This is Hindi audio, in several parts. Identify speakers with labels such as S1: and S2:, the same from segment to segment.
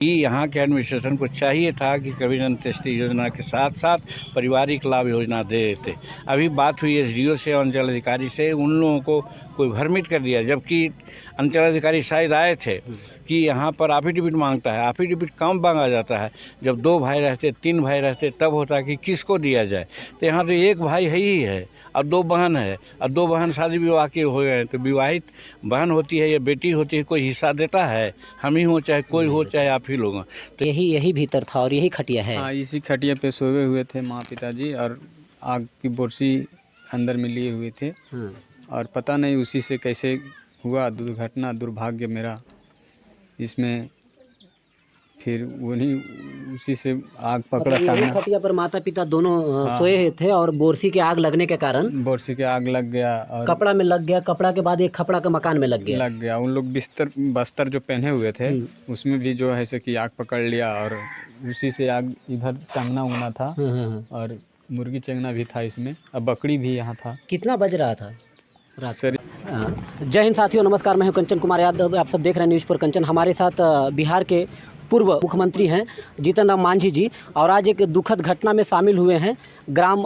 S1: कि यहाँ के एडमिनिस्ट्रेशन को चाहिए था कि कबीर अंत्येष्टि योजना के साथ साथ पारिवारिक लाभ योजना दे देते। अभी बात हुई एसडीओ से, अंचल अधिकारी से, उन लोगों को कोई भ्रमित कर दिया, जबकि अंचल अधिकारी शायद आए थे कि यहाँ पर एफिडेविट मांगता है। एफिडेविट कम मांगा जाता है जब 2 भाई रहते, 3 भाई रहते, तब होता है कि किसको दिया जाए। तो यहाँ तो एक भाई है ही है और 2 बहन है, और 2 बहन शादी विवाह के हो गए। तो विवाहित बहन होती है या बेटी होती है, कोई हिस्सा देता है? हम ही हो, चाहे कोई हो, चाहे आप ही लोग।
S2: तो यही भीतर था और यही खटिया है।
S3: हाँ, इसी खटिया पे सोए हुए थे माँ पिताजी, और आग की बोरसी अंदर में लिए हुए थे। और पता नहीं उसी से कैसे हुआ दुर्घटना, दुर्भाग्य मेरा इसमें। फिर उसी से आग पकड़ा
S2: यही खटिया पर माता पिता दोनों सोए थे और बोरसी के आग लगने के कारण
S3: बोरसी के आग लग गया और
S2: कपड़ा में लग गया। कपड़ा के बाद एक खपड़ा का मकान में लग गया।
S3: उन लोग बस्तर जो पहने हुए थे उसमें भी जो है कि आग पकड़ लिया, और उसी से आग इधर टांगना उंगना था और मुर्गी चंगना भी था इसमें, और बकरी भी यहाँ था।
S2: कितना बज रहा था रात? जय हिंद साथियों, नमस्कार। मैं हूं कंचन कुमार यादव, आप सब देख रहे हैं न्यूज़ पर कंचन। हमारे साथ बिहार के पूर्व मुख्यमंत्री हैं जीतन राम मांझी जी, और आज एक दुखद घटना में शामिल हुए हैं। ग्राम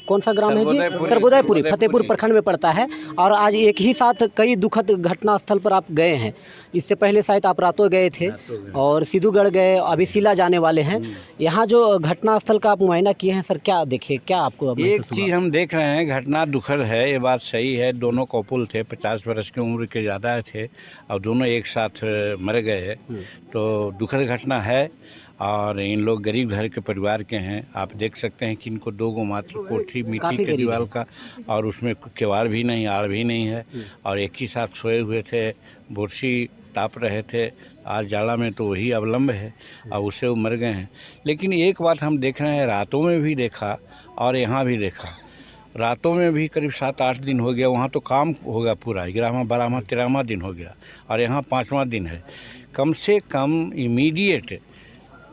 S2: कौन सा ग्राम है जी? सर्वोदयपुरी, फतेहपुर प्रखंड में पड़ता है। और आज एक ही साथ कई दुखद घटना स्थल पर आप गए हैं। इससे पहले शायद आप रातों गए थे और सिद्धूगढ़ गए, अभी शिला जाने वाले हैं। यहाँ जो घटना स्थल का आप मुआयना किए हैं सर, क्या देखे, क्या आपको?
S1: एक चीज़ हम देख रहे हैं, घटना दुखद है, ये बात सही है। दोनों कपल थे, 50 वर्ष की उम्र के ज़्यादा थे, और दोनों एक साथ मर गए हैं। तो दुखद घटना है, और इन लोग गरीब घर के परिवार के हैं। आप देख सकते हैं कि इनको 2 मात्र कोठी मिट्टी के दीवार का, और उसमें केवाड़ भी नहीं, आड़ भी नहीं है, और एक ही साथ सोए हुए थे, बोरसी ताप रहे थे। आज जाड़ा में तो वही अवलंब है, और उससे वो मर गए हैं। लेकिन एक बात हम देख रहे हैं, रातों में भी देखा और यहाँ भी देखा। रातों में भी करीब 7-8 दिन हो गया, वहाँ तो काम हो गया पूरा, 11वां 12वां 13वां दिन हो गया, और यहाँ 5वां दिन है। कम से कम इमीडिएट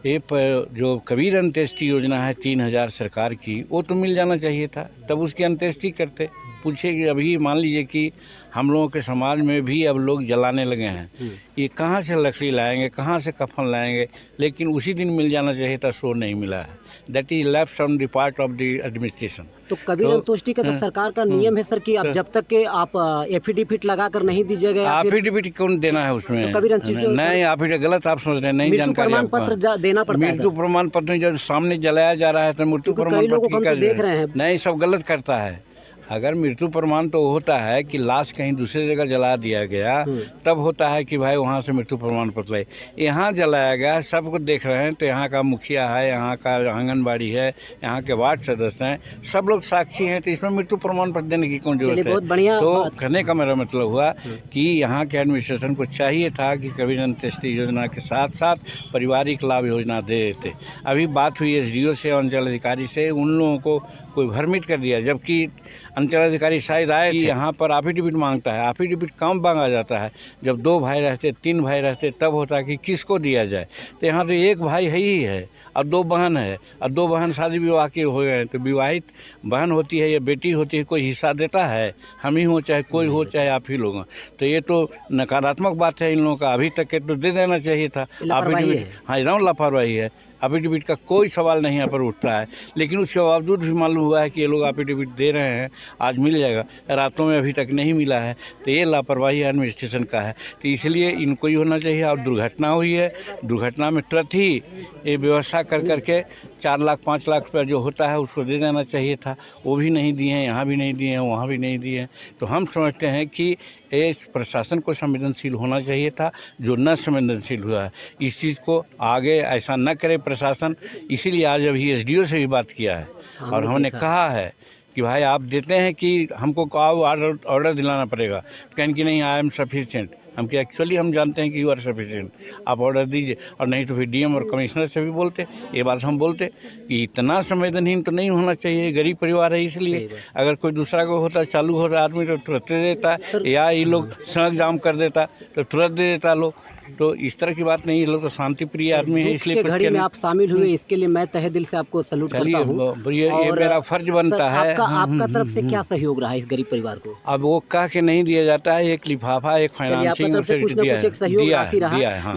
S1: ये जो कबीर अंत्येष्टि योजना है 3000 सरकार की, वो तो मिल जाना चाहिए था, तब उसकी अंत्येष्टि करते। पूछे कि अभी मान लीजिए कि हम लोगों के समाज में भी अब लोग जलाने लगे हैं, ये कहाँ से लकड़ी लाएंगे, कहाँ से कफन लाएंगे, लेकिन उसी दिन मिल जाना चाहिए था, सो नहीं मिला है। That is left from the part of the administration.
S2: तो कबीर अंत्येष्टि का तो सरकार का नियम है सर कि अब जब तक के आप एफिडेविट लगा कर नहीं दीजिएगा।
S1: एफिडेविट कौन देना है उसमें?
S2: तो कबीर अंत्येष्टि
S1: नहीं, एफिडेविट गलत आप सोच रहे हैं, नहीं जानकारी।
S2: प्रमाण पत्र देना पड़ता है।
S1: मृत्यु प्रमाण पत्र जब सामने जलाया जा रहा है तो मृत्यु प्रमाण पत्र
S2: देख रहे हैं, नहीं,
S1: सब गलत करता है। अगर मृत्यु प्रमाण तो होता है कि लाश कहीं दूसरी जगह जला दिया गया, तब होता है कि भाई वहाँ से मृत्यु प्रमाण पत्र है। यहाँ जलाया गया, सब कुछ देख रहे हैं। तो यहाँ का मुखिया है, यहाँ का आंगनबाड़ी है, यहाँ के वार्ड सदस्य हैं, सब लोग साक्षी हैं। तो इसमें मृत्यु प्रमाण पत्र देने की कौन जरूरत है?
S2: बहुत बढ़िया।
S1: तो कहने का मेरा मतलब हुआ कि यहाँ के एडमिनिस्ट्रेशन को चाहिए था कि कबीर अंत्येष्टि योजना के साथ साथ पारिवारिक लाभ योजना दे देते। अभी बात हुई एसडीओ से, अंचल अधिकारी से, उन लोगों को कोई भ्रमित कर दिया, जबकि अंचल अधिकारी शायद आए कि यहाँ पर एफिडेविट मांगता है। एफिडेविट कम मांगा जाता है जब 2 भाई रहते, 3 भाई रहते, तब होता है कि किसको दिया जाए। तो यहाँ तो एक भाई है ही है और 2 बहन है, और 2 बहन शादी विवाह के हो गए। तो विवाहित बहन होती है या बेटी होती है, कोई हिस्सा देता है? हम ही हो, चाहे कोई हो, चाहे आप ही लोग। तो ये तो नकारात्मक बात है इन लोगों का। अभी तक के तो दे देना चाहिए था एफिडेविट। हाँ, एकदम लापरवाही है। एफिडेविट का कोई सवाल नहीं यहाँ पर उठता है, लेकिन उसके बावजूद भी मालूम हुआ है कि ये लोग एफिडेविट दे रहे हैं, आज मिल जाएगा, रातों में अभी तक नहीं मिला है। तो ये लापरवाही एडमिनिस्ट्रेशन का है। तो इसलिए इनको ही होना चाहिए। और दुर्घटना हुई है, दुर्घटना में तुरंत ही ये व्यवस्था कर करके 4 लाख 5 लाख रुपया जो होता है उसको दे देना चाहिए था। वो भी नहीं दिए हैं, यहाँ भी नहीं दिए हैं, वहाँ भी नहीं दिए हैं। तो हम समझते हैं कि इस प्रशासन को संवेदनशील होना चाहिए था, जो न संवेदनशील हुआ है। इस चीज़ को आगे ऐसा न करे प्रशासन। इसीलिए आज अभी एसडीओ से भी बात किया है, और हमने कहा है कि भाई आप देते हैं कि हमको ऑर्डर दिलाना पड़ेगा, कहें कि नहीं आई एम सफिशिएंट। हम क्या एक्चुअली हम जानते हैं कि यू आर सफिशिएंट, आप ऑर्डर दीजिए। और नहीं तो फिर डीएम और कमिश्नर से भी बोलते, ये बात हम बोलते कि इतना संवेदनहीन तो नहीं होना चाहिए। गरीब परिवार है, इसलिए अगर कोई दूसरा को होता, चालू हो रहा आदमी तो तुरंत दे देता, या ये लोग सड़क जाम कर देता तो तुरंत दे देता लोग। तो इस तरह की बात नहीं, ये लोग तो शांति प्रिय आदमी है, इसलिए
S2: घड़ी में आप शामिल हुए, इसके लिए मैं तहे दिल से आपको सैल्यूट करता हूं।
S1: ये मेरा फर्ज बनता है।
S2: आपका तरफ से क्या सहयोग रहा है इस गरीब परिवार को?
S1: अब वो कह के नहीं दिया जाता है, एक लिफाफा, एक फाइनेंसिंग से दिया है। हाँ,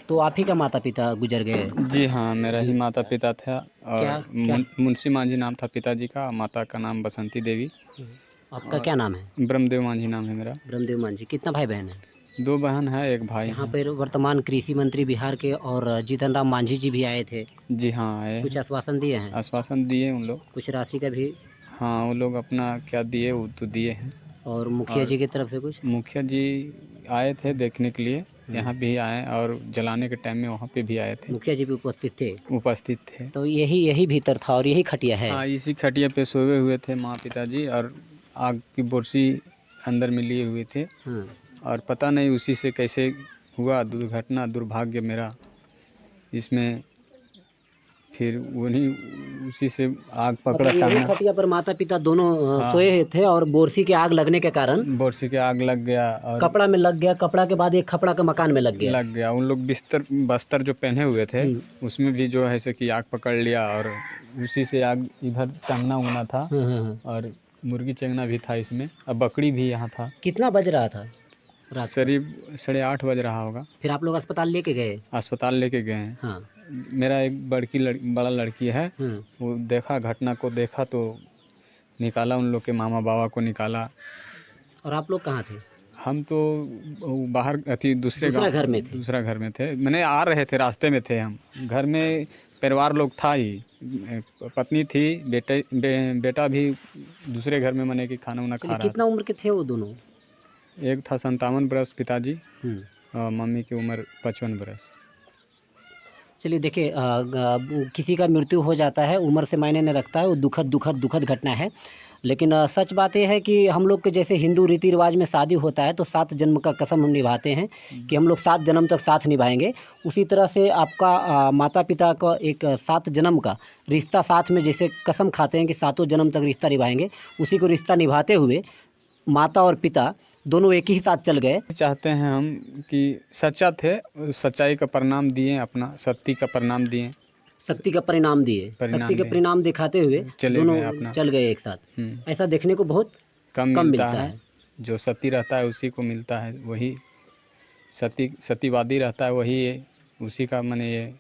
S2: तो आप ही का माता पिता गुजर गए?
S3: जी हाँ, मेरा ही माता पिता था
S2: क्या-
S3: और
S2: क्या?
S3: मुंशी मांझी नाम था पिताजी का, माता का नाम बसंती देवी।
S2: आपका क्या नाम है?
S3: ब्रह्मदेव मांझी नाम है मेरा।
S2: ब्रह्मदेव मांझी। कितना भाई बहन है?
S3: 2 बहन है, 1 भाई
S2: यहाँ
S3: है।
S2: पर वर्तमान कृषि मंत्री बिहार के और जीतन राम मांझी जी भी आए थे,
S3: जी हाँ, आए
S2: कुछ
S3: हैं।
S2: आश्वासन दिए हैं?
S3: आश्वासन दिए उन लोग।
S2: कुछ राशि का भी?
S3: हाँ, वो लोग अपना क्या दिए वो तो दिए हैं।
S2: और मुखिया
S3: और
S2: जी की तरफ से कुछ?
S3: मुखिया जी आए थे देखने के लिए, यहाँ भी आए और जलाने के टाइम में वहाँ पे भी आए थे,
S2: मुखिया जी भी उपस्थित थे?
S3: उपस्थित थे।
S2: तो यही भीतर था और यही खटिया है?
S3: हाँ, इसी खटिया पे सोए हुए थे माँ पिताजी और आग की बोर्सी अंदर में लिए हुए थे
S2: हाँ।
S3: और पता नहीं उसी से कैसे हुआ दुर्घटना, दुर्भाग्य मेरा इसमें। फिर उन्हीं उसी से आग पकड़ा
S2: मतलब यही
S3: टांगना।
S2: खटिया पर माता पिता दोनों
S3: हाँ।
S2: सोए थे और बोरसी के आग लगने के कारण
S3: बोर्सी के आग लग गया और
S2: कपड़ा में लग गया, कपड़ा के बाद एक खपड़ा के मकान में लग गया।
S3: उन लोग बस्तर जो पहने हुए थे उसमें भी जो है से कि आग पकड़ लिया और उसी से आग इधर टांगना उंगना था
S2: हाँ।
S3: और मुर्गी चंगना भी था इसमें और बकरी भी यहाँ था।
S2: कितना बज रहा था रात को?
S3: करीब 8:30 बज रहा होगा।
S2: फिर आप लोग अस्पताल लेके गए?
S3: अस्पताल लेके गए हैं।
S2: हाँ।
S3: मेरा एक बड़ा लड़की है, वो देखा घटना को, देखा तो निकाला, उन लोग के मामा बाबा को निकाला।
S2: और आप लोग कहाँ थे?
S3: हम तो बाहर दूसरा घर में थे। मैंने आ रहे थे, रास्ते में थे हम। घर में परिवार लोग था ही, पत्नी थी, बेटा भी दूसरे घर में मने कि खाना उना खा रहा
S2: कितना उम्र के थे वो दोनों?
S3: था। एक था 57 बरस पिताजी और मम्मी की उम्र 55 बरस।
S2: चलिए देखिए, किसी का मृत्यु हो जाता है, उम्र से मायने नहीं रखता है, वो दुखद घटना है। लेकिन सच बात यह है कि हम लोग के जैसे हिंदू रीति रिवाज में शादी होता है तो 7 जन्म का कसम हम निभाते हैं कि हम लोग 7 जन्म तक साथ निभाएंगे। उसी तरह से आपका माता पिता का एक 7 जन्म का रिश्ता साथ में जैसे कसम खाते हैं कि 7 जन्म तक रिश्ता निभाएंगे, उसी को रिश्ता निभाते हुए माता और पिता दोनों एक ही साथ चल गए।
S3: चाहते हैं हम कि सच्चा थे, सच्चाई का परिणाम दिए, अपना सत्य का परिणाम दिए,
S2: शक्ति का परिणाम दिए, शक्ति का परिणाम दिखाते हुए दोनों चल गए एक साथ। ऐसा देखने को बहुत कम मिलता है।
S3: जो सती रहता है उसी को मिलता है, वही सतीवादी रहता है, वही उसी का माने ये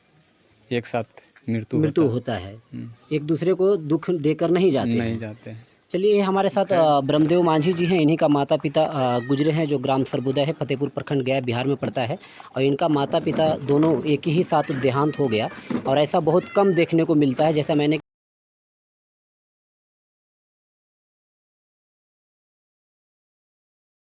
S3: एक साथ मृत्यु
S2: होता है। एक दूसरे को दुख देकर नहीं जाते। चलिए, हमारे साथ ब्रह्मदेव मांझी जी हैं, इन्हीं का माता पिता गुजरे हैं, जो ग्राम सरबुदा है, फतेहपुर प्रखंड गया बिहार में पड़ता है। और इनका माता पिता दोनों एक ही साथ देहांत हो गया और ऐसा बहुत कम देखने को मिलता है। जैसा मैंने